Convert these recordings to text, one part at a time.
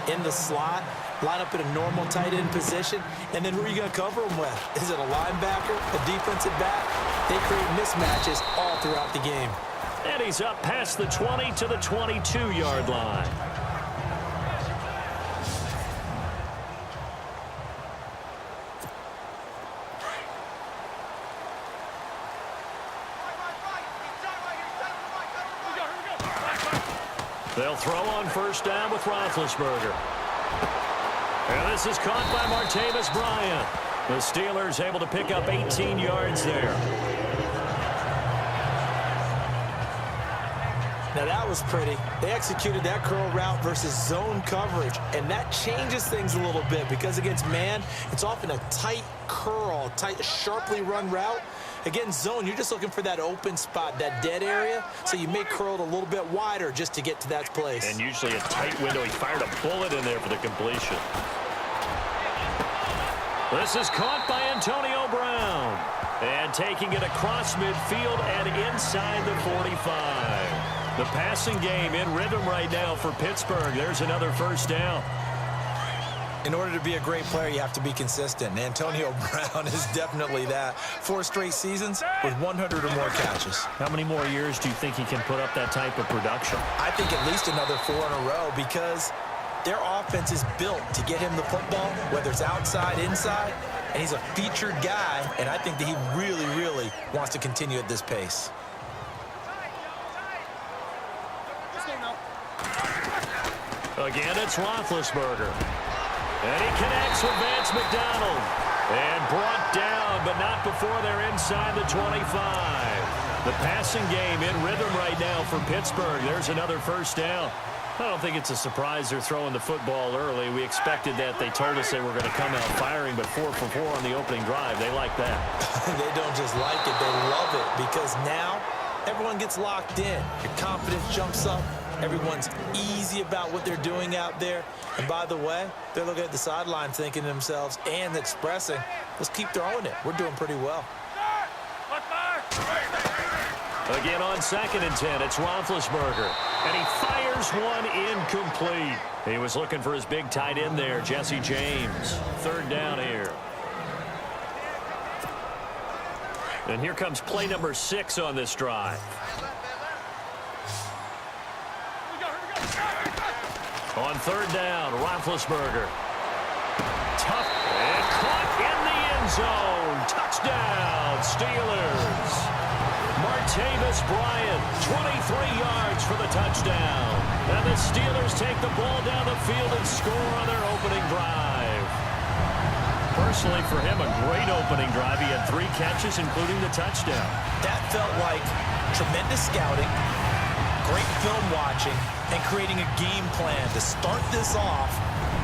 in the slot, line up in a normal tight end position, and then who are you going to cover them with? Is it a linebacker, a defensive back? They create mismatches all throughout the game. And he's up past the 20 to the 22-yard line. They'll throw on first down with Roethlisberger. And this is caught by Martavis Bryant. The Steelers able to pick up 18 yards there. Now that was pretty. They executed that curl route versus zone coverage, and that changes things a little bit because against man, it's often a tight curl, tight, sharply run route. Against zone, you're just looking for that open spot, that dead area, so you may curl it a little bit wider just to get to that place. And usually a tight window. He fired a bullet in there for the completion. This is caught by Antonio Brown. And taking it across midfield and inside the 45. The passing game in rhythm right now for Pittsburgh. There's another first down. In order to be a great player, you have to be consistent. And Antonio Brown is definitely that. 4 straight seasons with 100 or more catches. How many more years do you think he can put up that type of production? I think at least another 4 in a row because their offense is built to get him the football, whether it's outside, inside, and he's a featured guy, and I think that he really, really wants to continue at this pace. Again, it's Roethlisberger. And he connects with Vance McDonald. And brought down, but not before they're inside the 25. The passing game in rhythm right now for Pittsburgh. There's another first down. I don't think it's a surprise they're throwing the football early. We expected that. They told us they were going to come out firing, but 4 for 4 on the opening drive. They like that. They don't just like it, they love it, because now everyone gets locked in. Your confidence jumps up. Everyone's easy about what they're doing out there. And by the way, they're looking at the sideline thinking to themselves and expressing, let's keep throwing it. We're doing pretty well. Again on 2nd and 10, it's Roethlisberger. And he fires one incomplete. He was looking for his big tight end there, Jesse James. 3rd down here. And here comes play number 6 on this drive. On 3rd down, Roethlisberger. Tough and caught in the end zone. Touchdown, Steelers. Martavis Bryant, 23 yards for the touchdown. And the Steelers take the ball down the field and score on their opening drive. Personally, for him, a great opening drive. He had 3 catches, including the touchdown. That felt like tremendous scouting, great film watching, and creating a game plan to start this off,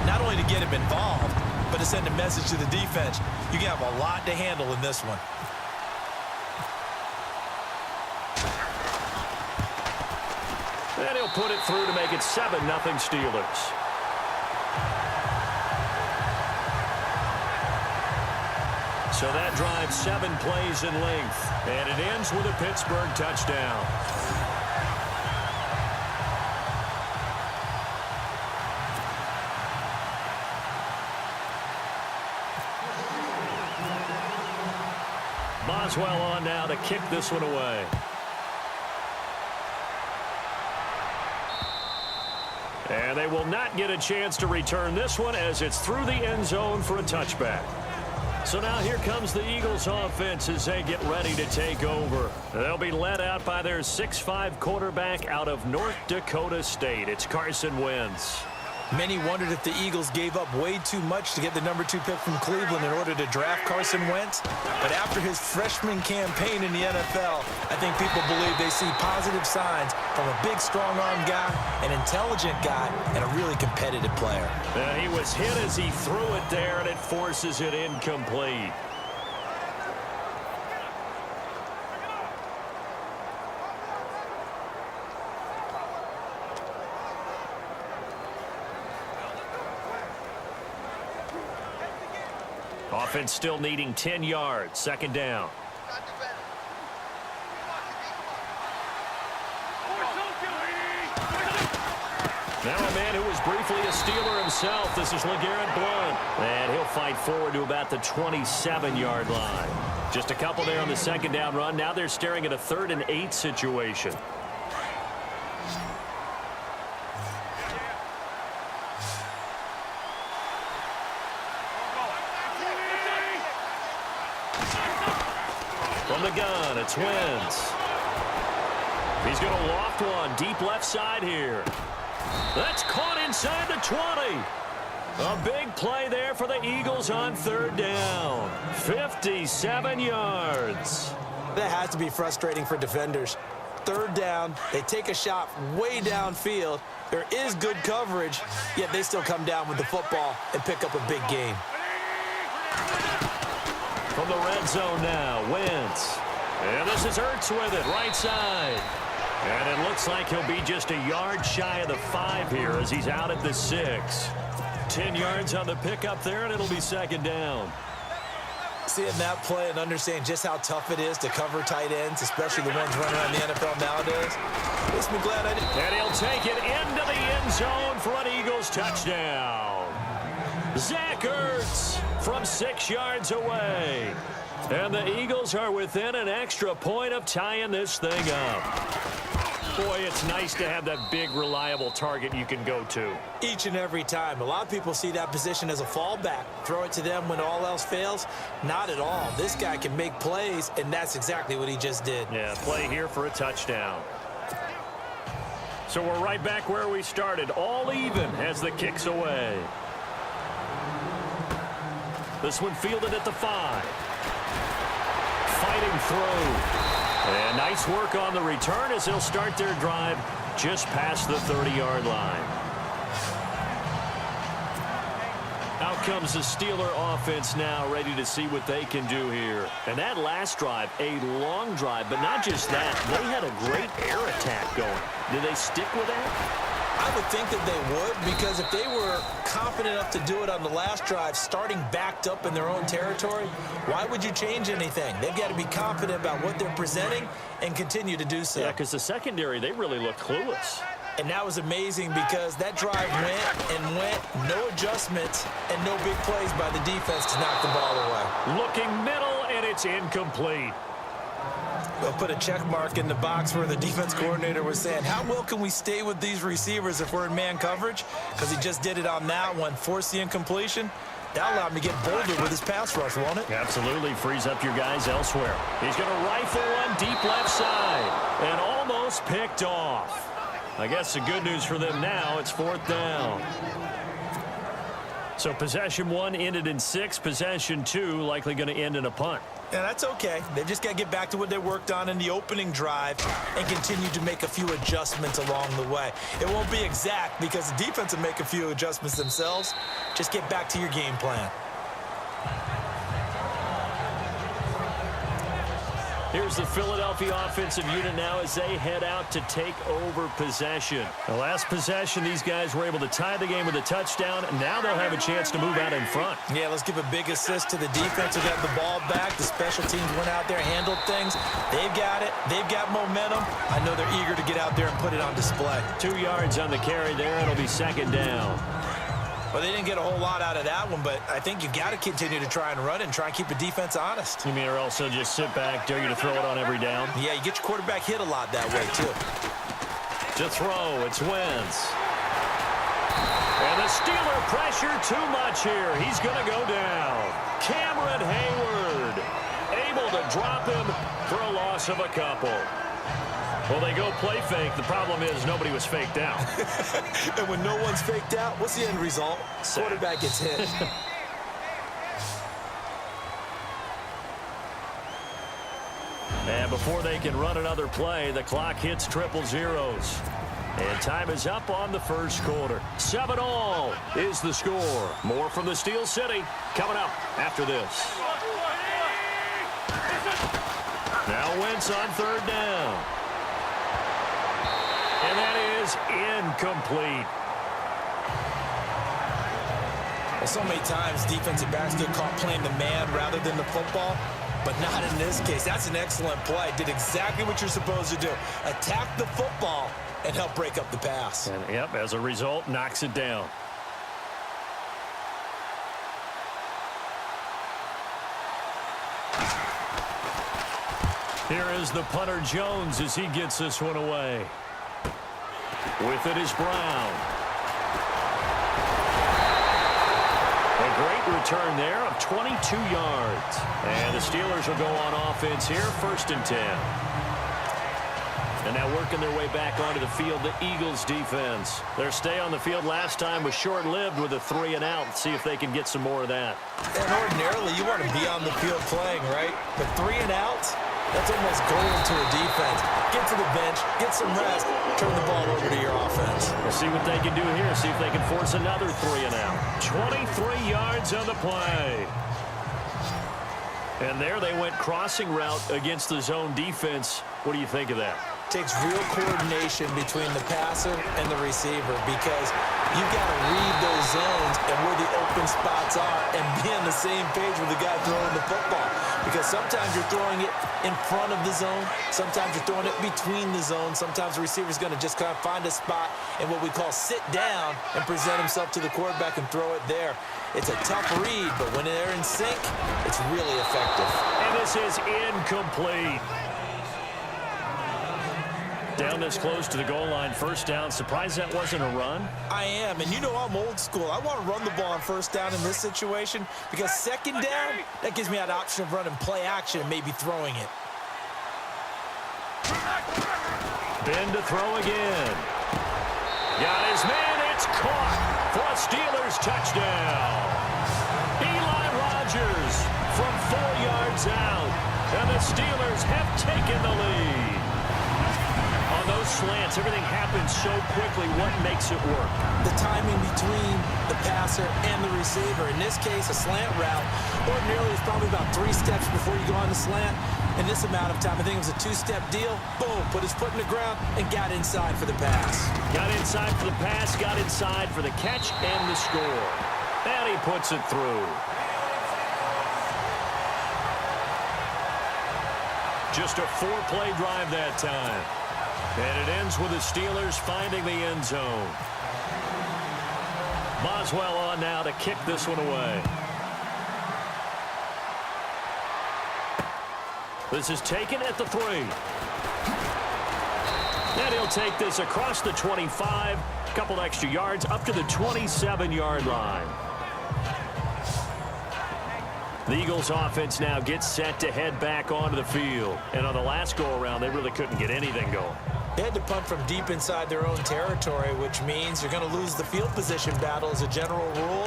not only to get him involved, but to send a message to the defense. You can have a lot to handle in this one. And he'll put it through to make it 7-0 Steelers. So that drives 7 plays in length, and it ends with a Pittsburgh touchdown. Boswell on now to kick this one away. And they will not get a chance to return this one as it's through the end zone for a touchback. So now here comes the Eagles offense as they get ready to take over. They'll be led out by their 6'5" quarterback out of North Dakota State. It's Carson Wentz. Many wondered if the Eagles gave up way too much to get the number 2 pick from Cleveland in order to draft Carson Wentz. But after his freshman campaign in the NFL, I think people believe they see positive signs from a big, strong-arm guy, an intelligent guy, and a really competitive player. And he was hit as he threw it there, and it forces it incomplete. Offense still needing 10 yards. 2nd down. Now a man who was was briefly a Steeler himself. This is LeGarrette Blount. And he'll fight forward to about the 27-yard line. Just a couple there on the second down run. Now they're staring at a 3rd and 8 situation. From the gun, it's Wentz. He's going to loft one deep left side here. That's caught inside the 20. A big play there for the Eagles on 3rd down. 57 yards. That has to be frustrating for defenders. 3rd down, they take a shot way downfield. There is good coverage, yet they still come down with the football and pick up a big gain. From the red zone now, Wentz. And this is Ertz with it, right side. And it looks like he'll be just a yard shy of the 5 here as he's out at the 6. 10 yards on the pickup there, and it'll be 2nd down. Seeing that play and understanding just how tough it is to cover tight ends, especially the ones running around the NFL nowadays, makes me glad I didn't. And he'll take it into the end zone for an Eagles touchdown. Zach Ertz from 6 yards away. And the Eagles are within an extra point of tying this thing up. Boy, it's nice to have that big, reliable target you can go to. Each and every time. A lot of people see that position as a fallback. Throw it to them when all else fails. Not at all. This guy can make plays, and that's exactly what he just did. Yeah, play here for a touchdown. So we're right back where we started. All even as the kick's away. This one fielded at the 5. Fighting through. And nice work on the return as they'll start their drive just past the 30-yard line. Out comes the Steeler offense now, ready to see what they can do here. And that last drive, a long drive, but not just that. They had a great air attack going. Did they stick with that? I would think that they would, because if they were confident enough to do it on the last drive, starting backed up in their own territory, why would you change anything? They've got to be confident about what they're presenting and continue to do so. Yeah, because the secondary, they really look clueless. And that was amazing because that drive went, no adjustments, and no big plays by the defense to knock the ball away. Looking middle, and it's incomplete. They'll put a check mark in the box where the defense coordinator was saying, how well can we stay with these receivers if we're in man coverage? Because he just did it on that one, forced the incompletion. That allowed him to get bolder with his pass rush, won't it? Absolutely, frees up your guys elsewhere. He's going to rifle one deep left side and almost picked off. I guess the good news for them now, it's 4th down. So possession 1 ended in 6. Possession 2 likely going to end in a punt. Yeah, that's okay. They've just got to get back to what they worked on in the opening drive and continue to make a few adjustments along the way. It won't be exact because the defense will make a few adjustments themselves. Just get back to your game plan. Here's the Philadelphia offensive unit now as they head out to take over possession. The last possession, these guys were able to tie the game with a touchdown, and now they'll have a chance to move out in front. Yeah, let's give a big assist to the defense who got the ball back. The special teams went out there, handled things. They've got it. They've got momentum. I know they're eager to get out there and put it on display. 2 yards on the carry there. It'll be 2nd down. Well, they didn't get a whole lot out of that one, but I think you've got to continue to try and run and try and keep the defense honest. You mean or also just sit back, dare you to throw it on every down? Yeah, you get your quarterback hit a lot that way, too. To throw, it's Wentz. And the Steeler pressure too much here. He's going to go down. Cameron Hayward able to drop him for a loss of a couple. Well, they go play fake. The problem is nobody was faked out. And when no one's faked out, what's the end result? Quarterback gets hit. And before they can run another play, the clock hits triple zeros. And time is up on the first quarter. 7-all is the score. More from the Steel City coming up after this. Now Wentz on 3rd down. And that is incomplete. Well, so many times defensive backs get caught playing the man rather than the football, but not in this case. That's an excellent play. Did exactly what you're supposed to do. Attack the football and help break up the pass. And, yep, as a result, knocks it down. Here is the punter Jones as he gets this one away. With it is Brown. A great return there of 22 yards. And the Steelers will go on offense here, 1st and 10. And now working their way back onto the field, the Eagles defense. Their stay on the field last time was short-lived with a 3-and-out. See if they can get some more of that. And ordinarily, you want to be on the field playing, right? But 3-and-outs, that's almost gold to a defense. Get to the bench, get some rest, turn the ball over to your offense. We'll see what they can do here. See if they can force another 3-and-out. 23 yards on the play. And there they went crossing route against the zone defense. What do you think of that? Takes real coordination between the passer and the receiver because you've got to read those zones and where the open spots are and be on the same page with the guy throwing the football. Because sometimes you're throwing it in front of the zone. Sometimes you're throwing it between the zones. Sometimes the receiver's going to just kind of find a spot and what we call sit down and present himself to the quarterback and throw it there. It's a tough read, but when they're in sync, it's really effective. And this is incomplete. Down this close to the goal line, 1st down. Surprised that wasn't a run? I am, and you know I'm old school. I want to run the ball on 1st down in this situation because 2nd down, that gives me that option of running play action and maybe throwing it. Ben to throw again. Got his man, it's caught for a Steelers touchdown. Eli Rogers from 4 yards out, and the Steelers have taken the lead. On those slants, everything happens so quickly. What makes it work? The timing between the passer and the receiver. In this case, a slant route. Ordinarily, it's probably about 3 steps before you go on the slant. In this amount of time, I think it was a 2-step deal. Boom, put his foot in the ground and got inside for the pass. Got inside for the pass, got inside for the catch and the score. And he puts it through. Just a 4-play drive that time. And it ends with the Steelers finding the end zone. Boswell on now to kick this one away. This is taken at the 3. And he'll take this across the 25. A couple extra yards up to the 27-yard line. The Eagles offense now gets set to head back onto the field. And on the last go-around, they really couldn't get anything going. They had to punt from deep inside their own territory, which means you're going to lose the field position battle as a general rule.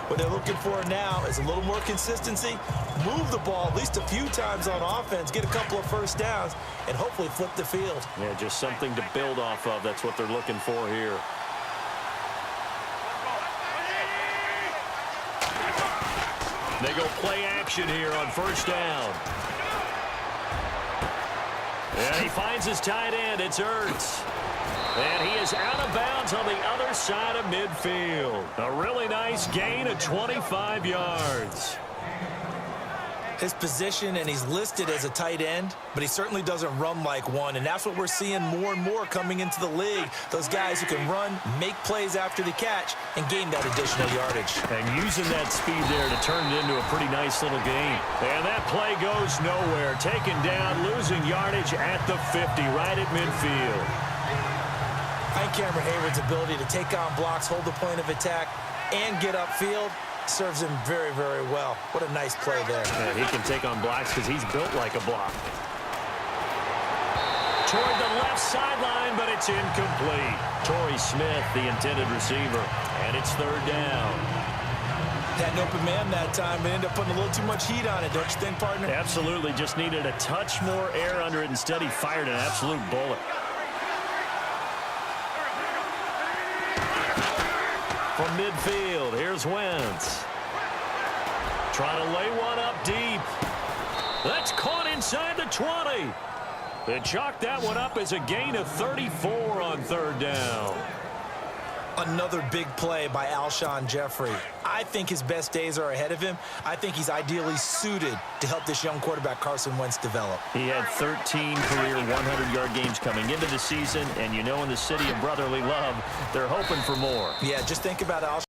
What they're looking for now is a little more consistency, move the ball at least a few times on offense, get a couple of 1st downs, and hopefully flip the field. Yeah, just something to build off of. That's what they're looking for here. They go play action here on 1st down. And he finds his tight end. It's Ertz. And he is out of bounds on the other side of midfield. A really nice gain of 25 yards. His position, and he's listed as a tight end, but he certainly doesn't run like one, and that's what we're seeing more and more coming into the league. Those guys who can run, make plays after the catch, and gain that additional yardage. And using that speed there to turn it into a pretty nice little gain. And that play goes nowhere. Taken down, losing yardage at the 50, right at midfield. I think Cameron Hayward's ability to take on blocks, hold the point of attack, and get upfield serves him very, very well. What a nice play there. Yeah, he can take on blocks because he's built like a block. Toward the left sideline, but it's incomplete. Torrey Smith, the intended receiver, and it's 3rd down. Had an open man that time, but ended up putting a little too much heat on it, don't you think, partner? Absolutely, just needed a touch more air under it. Instead, he fired an absolute bullet. From midfield, here's Wentz. Trying to lay one up deep. That's caught inside the 20. They chalked that one up as a gain of 34 on 3rd down. Another big play by Alshon Jeffrey. I think his best days are ahead of him. I think he's ideally suited to help this young quarterback Carson Wentz develop. He had 13 career 100-yard games coming into the season, and you know in the city of brotherly love, they're hoping for more. Yeah, just think about Alshon.